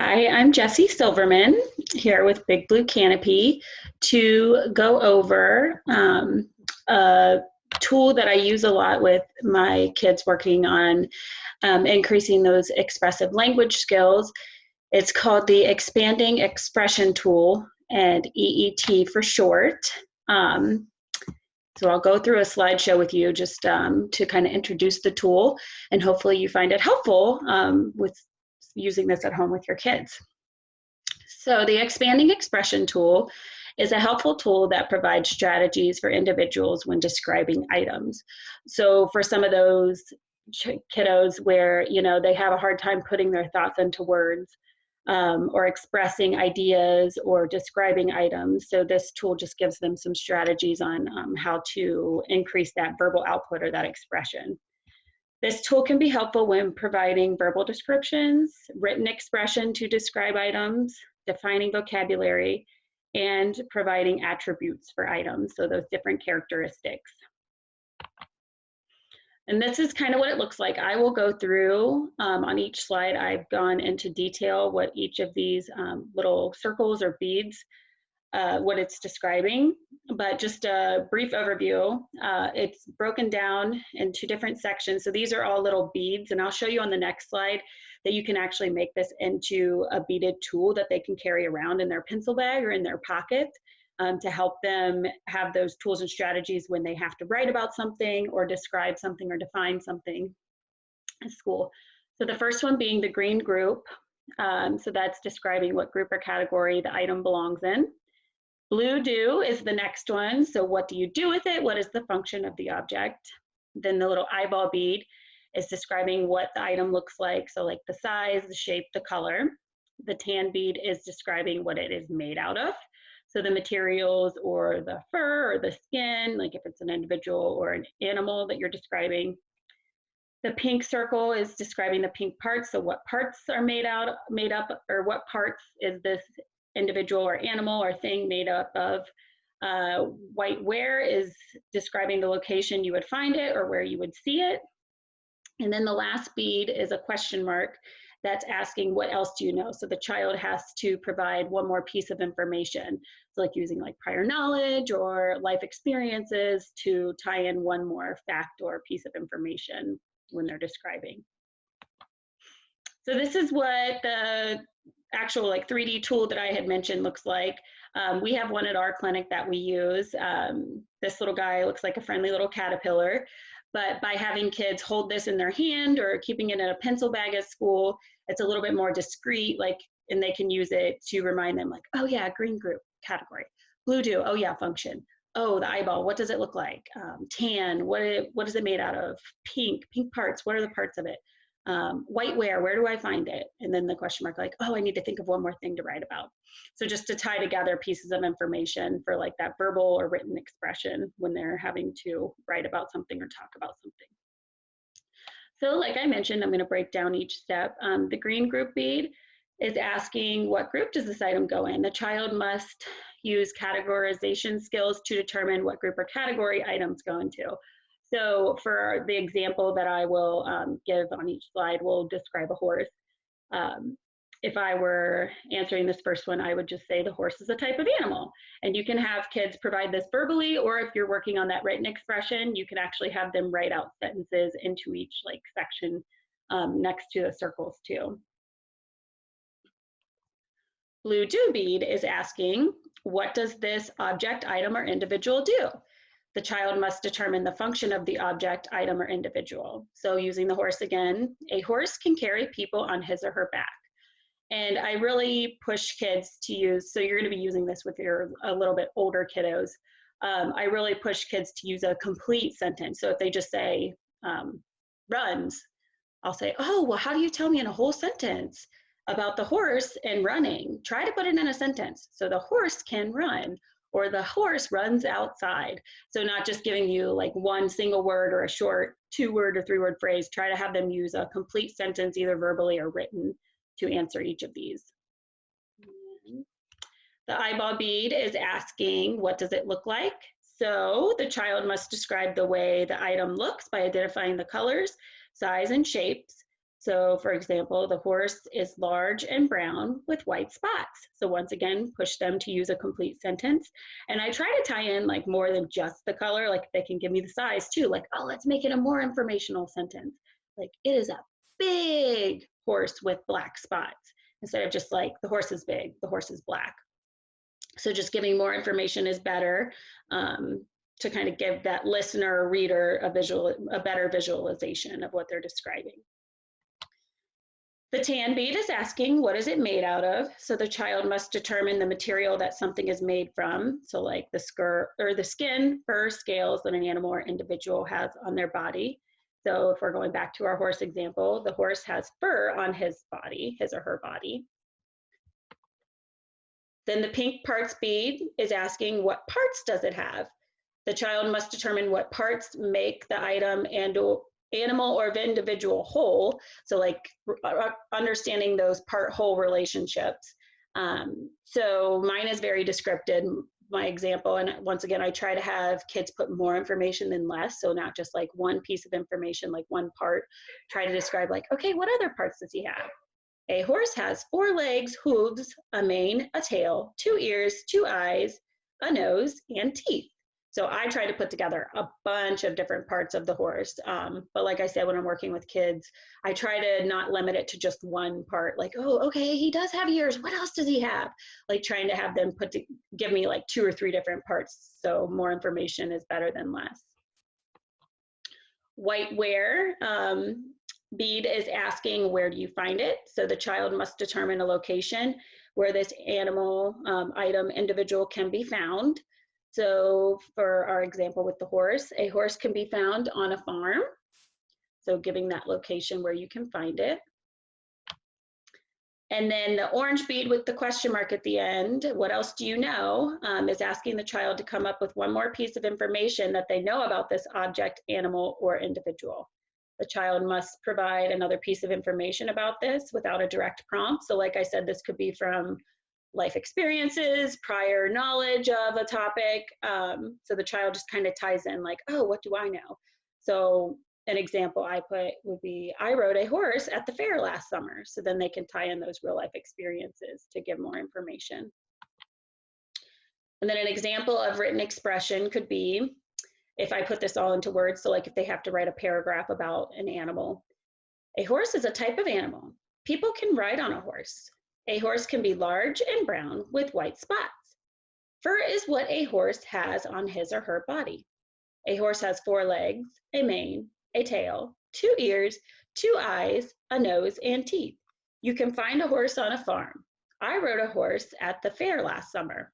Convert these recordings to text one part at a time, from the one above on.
Hi, I'm Jessie Silverman here with Big Blue Canopy to go over a tool that I use a lot with my kids working on increasing those expressive language skills. It's called the Expanding Expression Tool, and EET for short. Um, so I'll go through a slideshow with you just to kind of introduce the tool, and hopefully you find it helpful with using this at home with your kids. So the Expanding Expression Tool is a helpful tool that provides strategies for individuals when describing items. So for some of those kiddos where, they have a hard time putting their thoughts into words, or expressing ideas or describing items. So this tool just gives them some strategies on how to increase that verbal output or that expression. This tool can be helpful when providing verbal descriptions, written expression to describe items, defining vocabulary, and providing attributes for items, so those different characteristics. And this is kind of what it looks like. I will go through on each slide. I've gone into detail what each of these little circles or beads, what it's describing, but just a brief overview. It's broken down into different sections. So these are all little beads, and I'll show you on the next slide that you can actually make this into a beaded tool that they can carry around in their pencil bag or in their pocket. To help them have those tools and strategies when they have to write about something or describe something or define something at school. So the first one being the green group. So that's describing what group or category the item belongs in. Blue do is the next one. So what do you do with it? What is the function of the object? Then the little eyeball bead is describing what the item looks like. So like the size, the shape, the color. The tan bead is describing what it is made out of. So the materials or the fur or the skin, like if it's an individual or an animal that you're describing. The pink circle is describing the pink parts. So what parts are made up, or what parts is this individual or animal or thing made up of. White where is describing the location you would find it or where you would see it. And then the last bead is a question mark that's asking what else do you know? So the child has to provide one more piece of information. So like using like prior knowledge or life experiences to tie in one more fact or piece of information when they're describing. So this is what the actual like 3D tool that I had mentioned looks like. We have one at our clinic that we use. This little guy looks like a friendly little caterpillar. But by having kids hold this in their hand or keeping it in a pencil bag at school, it's a little bit more discreet, and they can use it to remind them like, oh yeah, green group category, blue do, oh yeah, function. Oh, the eyeball, what does it look like? Tan, what is it made out of? Pink parts, what are the parts of it? White where do I find it? And then the question mark, like, oh, I need to think of one more thing to write about. So just to tie together pieces of information for like that verbal or written expression when they're having to write about something or talk about something. So like I mentioned, I'm going to break down each step. The green group bead is asking what group does this item go in? The child must use categorization skills to determine what group or category items go into. So for the example that I will give on each slide, we'll describe a horse. If I were answering this first one, I would just say the horse is a type of animal. And you can have kids provide this verbally, or if you're working on that written expression, you can actually have them write out sentences into each like section next to the circles too. Blue do bead is asking, what does this object, item, or individual do? The child must determine the function of the object, item, or individual. So using the horse again, a horse can carry people on his or her back. And I really push kids to use, so you're going to be using this with your a little bit older kiddos. I really push kids to use a complete sentence. So if they just say runs, I'll say, oh, well, how do you tell me in a whole sentence about the horse and running? Try to put it in a sentence. So the horse can run, or the horse runs outside. So not just giving you like one single word or a short 2-word or 3-word phrase. Try to have them use a complete sentence, either verbally or written, to answer each of these. The eyeball bead is asking, what does it look like? So the child must describe the way the item looks by identifying the colors, size, and shapes. So for example, the horse is large and brown with white spots. So once again, push them to use a complete sentence. And I try to tie in like more than just the color, like they can give me the size too, like, oh, let's make it a more informational sentence. Like, it is a big horse with black spots, instead of just like, the horse is big, the horse is black. So just giving more information is better, to kind of give that listener or reader a better visualization of what they're describing. The tan bead is asking, what is it made out of? So the child must determine the material that something is made from. So like the skin, fur, scales that an animal or individual has on their body. So if we're going back to our horse example, the horse has fur on his body, his or her body. Then the pink parts bead is asking, what parts does it have? The child must determine what parts make the item and animal or individual whole. So like understanding those part-whole relationships. So mine is very descriptive, my example. And once again, I try to have kids put more information than less. So not just like one piece of information, like one part. Try to describe like, okay, what other parts does he have? A horse has 4 legs, hooves, a mane, a tail, 2 ears, 2 eyes, a nose, and teeth. So I try to put together a bunch of different parts of the horse. But like I said, when I'm working with kids, I try to not limit it to just one part. Like, oh, okay, he does have ears. What else does he have? Like trying to have them give me like 2 or 3 different parts. So more information is better than less. Whiteware. Bead is asking, where do you find it? So the child must determine a location where this animal, item, individual can be found. So for our example with the horse, a horse can be found on a farm. So giving that location where you can find it. And then the orange bead with the question mark at the end, what else do you know, is asking the child to come up with one more piece of information that they know about this object, animal, or individual. The child must provide another piece of information about this without a direct prompt. So like I said, this could be from life experiences, prior knowledge of a topic. So the child just kind of ties in like, oh, what do I know? So an example I put would be, I rode a horse at the fair last summer. So then they can tie in those real life experiences to give more information. And then an example of written expression could be, if I put this all into words, so like if they have to write a paragraph about an animal. A horse is a type of animal. People can ride on a horse. A horse can be large and brown with white spots. Fur is what a horse has on his or her body. A horse has 4 legs, a mane, a tail, 2 ears, 2 eyes, a nose, and teeth. You can find a horse on a farm. I rode a horse at the fair last summer.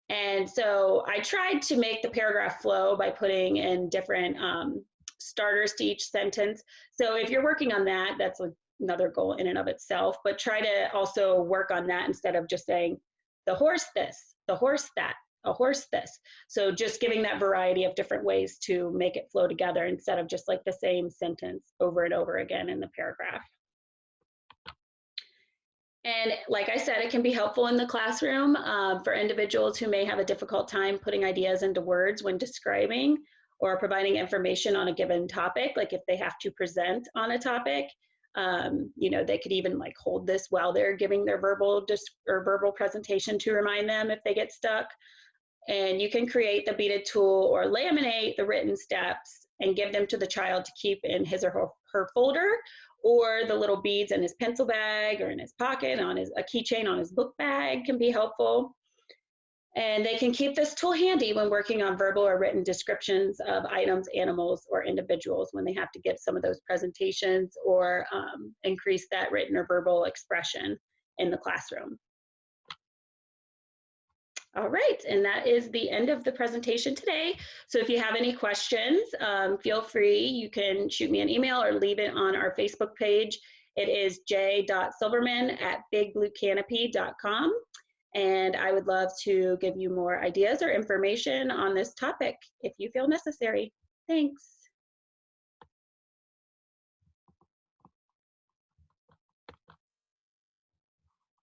And so I tried to make the paragraph flow by putting in different starters to each sentence. So if you're working on that, that's another goal in and of itself, but try to also work on that instead of just saying the horse this, the horse that, a horse this. So just giving that variety of different ways to make it flow together instead of just like the same sentence over and over again in the paragraph. And like I said, it can be helpful in the classroom for individuals who may have a difficult time putting ideas into words when describing or providing information on a given topic. Like if they have to present on a topic, you know, they could even like hold this while they're giving their verbal presentation to remind them if they get stuck. And you can create the beaded tool or laminate the written steps and give them to the child to keep in his or her folder, or the little beads in his pencil bag or in his pocket, on a keychain on his book bag can be helpful. And they can keep this tool handy when working on verbal or written descriptions of items, animals, or individuals when they have to give some of those presentations or increase that written or verbal expression in the classroom. All right, and that is the end of the presentation today. So if you have any questions, feel free, you can shoot me an email or leave it on our Facebook page. It is j.silverman@bigbluecanopy.com. And I would love to give you more ideas or information on this topic if you feel necessary. Thanks.